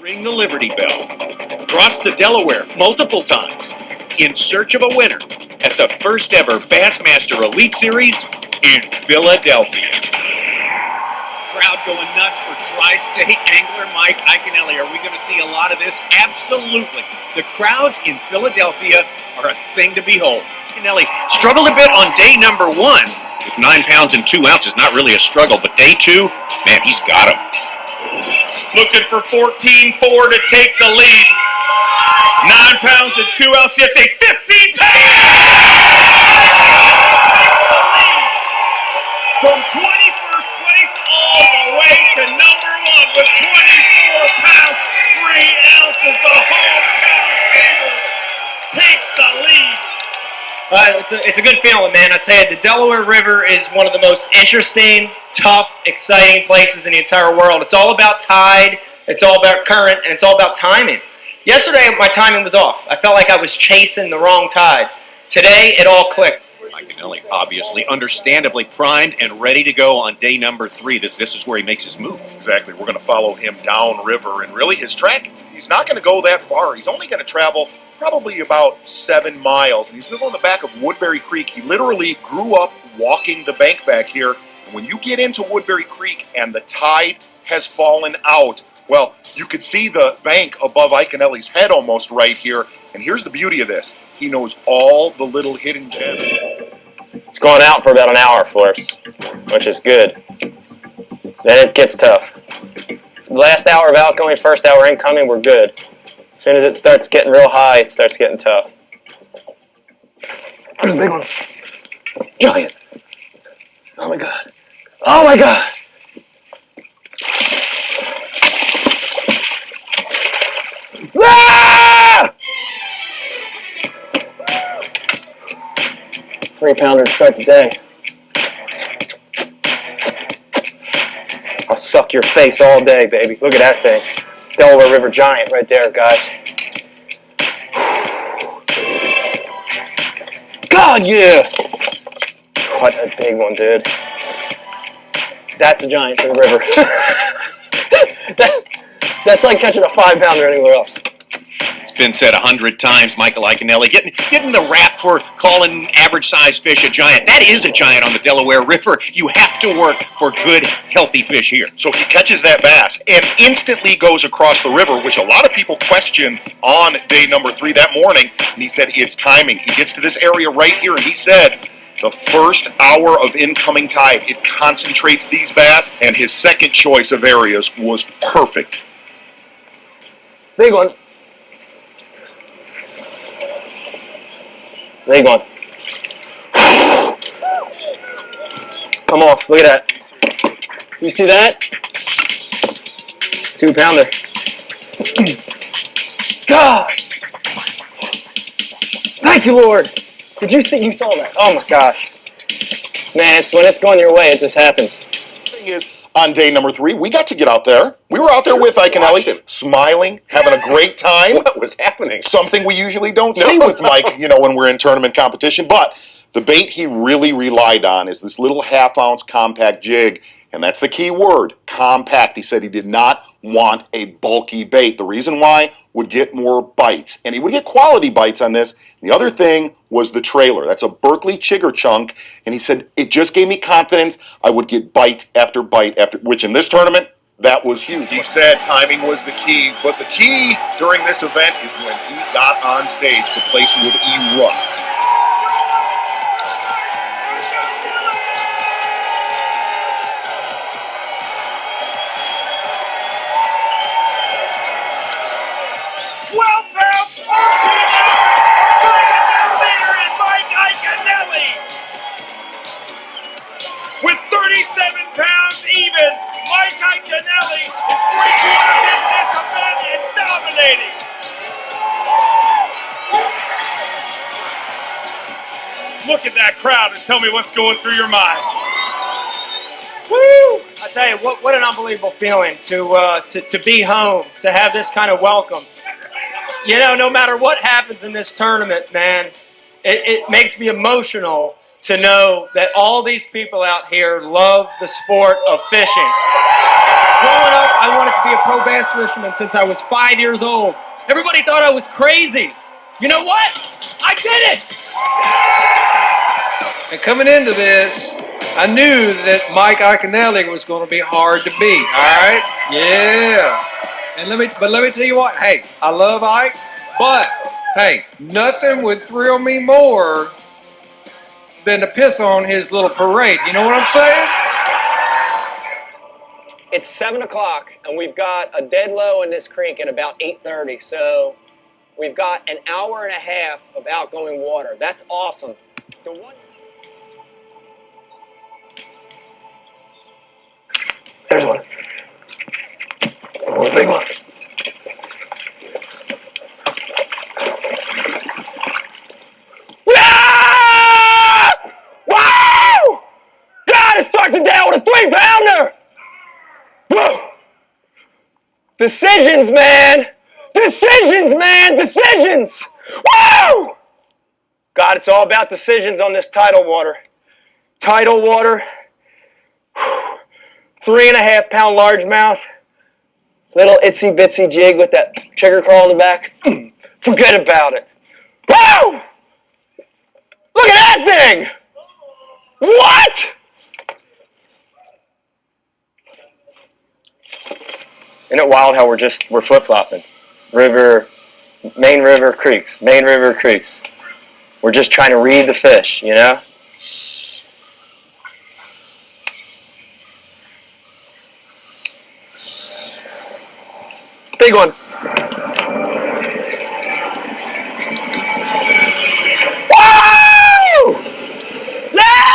Ring the Liberty Bell. Cross the Delaware multiple times in search of a winner at the first ever Bassmaster Elite Series in Philadelphia. Crowd going nuts for tri-state angler Mike Iaconelli. Are we going to see a lot of this? Absolutely. The crowds in Philadelphia are a thing to behold. Iaconelli struggled a bit on day number 1 with 9 pounds and 2 ounces. Not really a struggle, but day 2, man, he's got him. Looking for 14.4 to take the lead. 9 pounds and 2 ounces. Yes, a 15 pounds! From 21st place all the way to number 1 with 24 pounds, 3 ounces. The hometown favorite takes the lead. It's a good feeling, man. I tell you, the Delaware River is one of the most interesting, tough, exciting places in the entire world. It's all about tide, it's all about current, and it's all about timing. Yesterday, my timing was off. I felt like I was chasing the wrong tide. Today, it all clicked. Iaconelli, obviously, understandably primed and ready to go on day number 3. This is where he makes his move. Exactly. We're going to follow him downriver, and really his track, he's not going to go that far. He's only going to travel probably about 7 miles, and he's going to go in the back of Woodbury Creek. He literally grew up walking the bank back here, and when you get into Woodbury Creek and the tide has fallen out, well, you could see the bank above Iaconelli's head almost right here, and here's the beauty of this. He knows all the little hidden gems. It's going out for about an hour for us, which is good. Then it gets tough. Last hour of outgoing, first hour incoming, we're good. As soon as it starts getting real high, it starts getting tough. There's a big one. Giant. Oh my God. Oh my God. Ah! 3-pounder to start the day. I'll suck your face all day, baby. Look at that thing. Delaware River Giant right there, guys. God, yeah! What a big one, dude. That's a giant in the river. That's like catching a 5-pounder anywhere else. It's been said 100 times, Michael Iaconelli, getting the rap for calling average-sized fish a giant. That is a giant on the Delaware River. You have to work for good, healthy fish here. So he catches that bass and instantly goes across the river, which a lot of people questioned on day number 3 that morning, and he said it's timing. He gets to this area right here, and he said the first hour of incoming tide, it concentrates these bass, and his second choice of areas was perfect. Big one. Big one. Come off. Look at that. You see that? 2-pounder. God. Thank you, Lord. Did you see? You saw that? Oh my gosh. Man, when it's going your way, it just happens. The thing is, on day number 3, we got to get out there. We were out there with Iaconelli, smiling, having a great time. What was happening? Something we usually don't see with Mike, when we're in tournament competition. But the bait he really relied on is this little 1/2-ounce compact jig. And that's the key word, compact. He said he did not want a bulky bait. The reason why would get more bites. And he would get quality bites on this. The other thing was the trailer. That's a Berkeley Chigger chunk. And he said, it just gave me confidence I would get bite after bite after, which in this tournament, that was huge. He said timing was the key. But the key during this event is when he got on stage, the place would erupt. With 37 pounds even, Mike Iaconelli is 3/4 in this event and dominating. Look at that crowd and tell me what's going through your mind. Woo! I tell you, what an unbelievable feeling to be home, to have this kind of welcome. No matter what happens in this tournament, man, it makes me emotional to know that all these people out here love the sport of fishing. Growing up, I wanted to be a pro bass fisherman since I was 5 years old. Everybody thought I was crazy. You know what? I did it! And coming into this, I knew that Mike Iaconelli was going to be hard to beat. All right, yeah. And let me tell you what. Hey, I love Ike, but hey, nothing would thrill me more than to piss on his little parade. You know what I'm saying? It's 7 o'clock, and we've got a dead low in this creek at about 8:30. So we've got an hour and a half of outgoing water. That's awesome. There's one. Oh, big one. Ah! Wow! Gotta start the day with a 3-pounder! Whoa! Decisions, man! Decisions, man! Decisions! Woo! God, it's all about decisions on this tidal water. Tidal water. 3.5-pound largemouth. Little itsy bitsy jig with that trigger crawl in the back. Forget about it. Woo! Look at that thing! What? Isn't it wild how we're flip-flopping? Main river creeks. We're just trying to read the fish, you know? Big one. Woo! Yeah!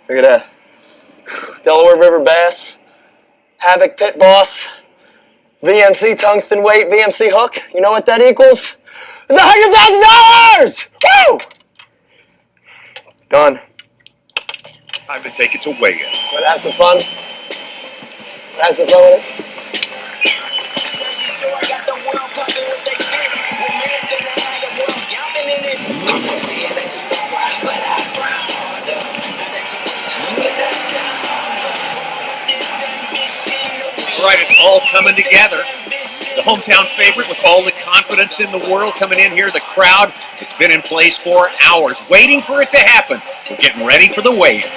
Look at that. Delaware River bass, Havoc Pit Boss, VMC tungsten weight, VMC hook. You know what that equals? It's $100,000! Woo! Done. Time to take it to weigh-in. Want to have some fun? Have some fun with it? All right, it's all coming together. The hometown favorite with all the confidence in the world coming in here. The crowd, it's been in place for hours, waiting for it to happen. We're getting ready for the weigh-in.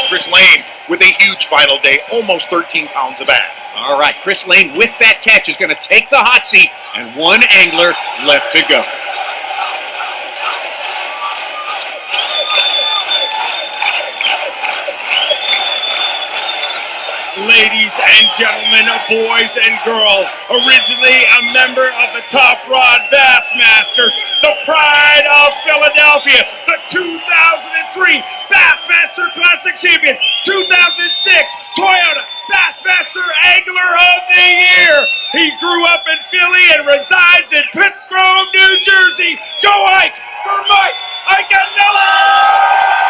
Chris Lane with a huge final day, almost 13 pounds of bass. All right, Chris Lane with that catch is going to take the hot seat, and one angler left to go. Ladies and gentlemen, boys and girls, originally a member of the Top Rod Bassmasters, the pride of Philadelphia, the 2003 Bassmaster Classic Champion, 2006 Toyota Bassmaster Angler of the Year. He grew up in Philly and resides in Pitt Grove, New Jersey. Go Ike for Mike Iaconelli!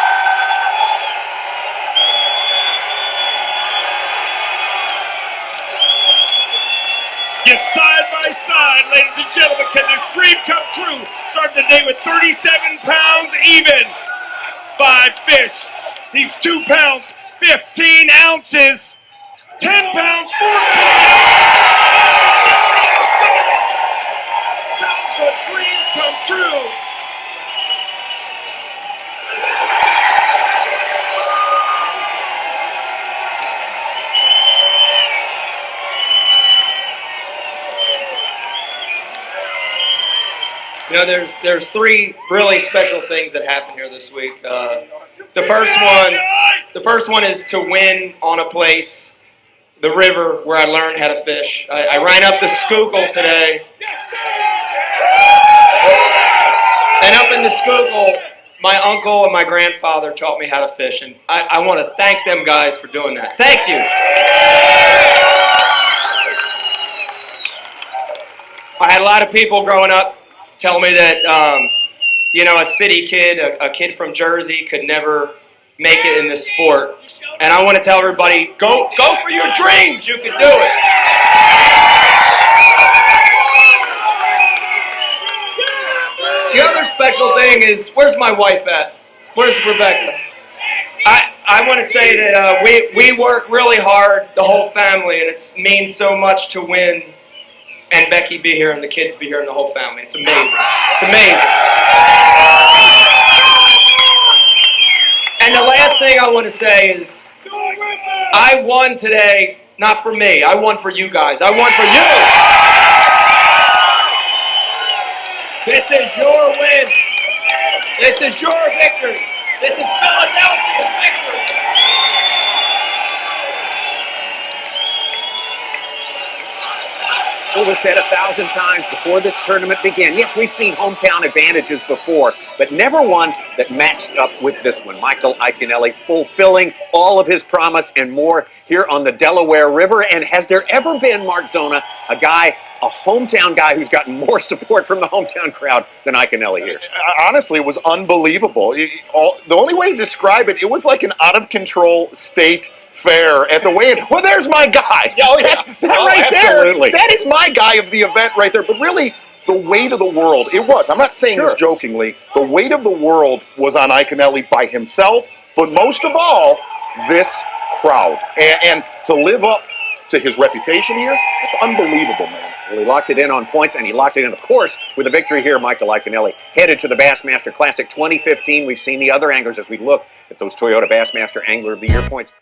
Get side by side, ladies and gentlemen. Can this dream come true? Start the day with 37 pounds even. 5 fish. He's 2 pounds, 15 ounces. 10 pounds, 14 ounces. Sounds good. Dreams come true. You know, there's 3 really special things that happen here this week. The first one is to win on a place, the river where I learned how to fish. I ran up the Schuylkill today, and up in the Schuylkill, my uncle and my grandfather taught me how to fish, and I want to thank them guys for doing that. Thank you. I had a lot of people growing up tell me that, you know, a city kid, a kid from Jersey could never make it in this sport. And I want to tell everybody, go for your dreams. You can do it. personal thing is, where's my wife at? Where's Rebecca? I want to say that we work really hard, the whole family, and it means so much to win and Becky be here and the kids be here and the whole family. It's amazing. It's amazing. And the last thing I want to say is, I won today, not for me. I won for you guys. I won for you. This is your win. This is your victory. This is Philadelphia's victory. It was said 1,000 times before this tournament began. Yes, we've seen hometown advantages before, but never one that matched up with this one. Michael Iaconelli fulfilling all of his promise and more here on the Delaware River. And has there ever been, Mark Zona, a hometown guy who's gotten more support from the hometown crowd than Iaconelli here? Honestly, it was unbelievable. The only way to describe it, it was like an out-of-control state fair at the weigh-in. Well, there's my guy. Oh, yeah. That right absolutely. there. That is my guy of the event right there. But really, the weight of the world, it was. I'm not saying this jokingly. The weight of the world was on Iaconelli by himself, but most of all, this crowd. And to live up to his reputation here, it's unbelievable, man. Well, he locked it in on points, and he locked it in, of course, with a victory here. Michael Iaconelli headed to the Bassmaster Classic 2015. We've seen the other anglers as we look at those Toyota Bassmaster Angler of the Year points.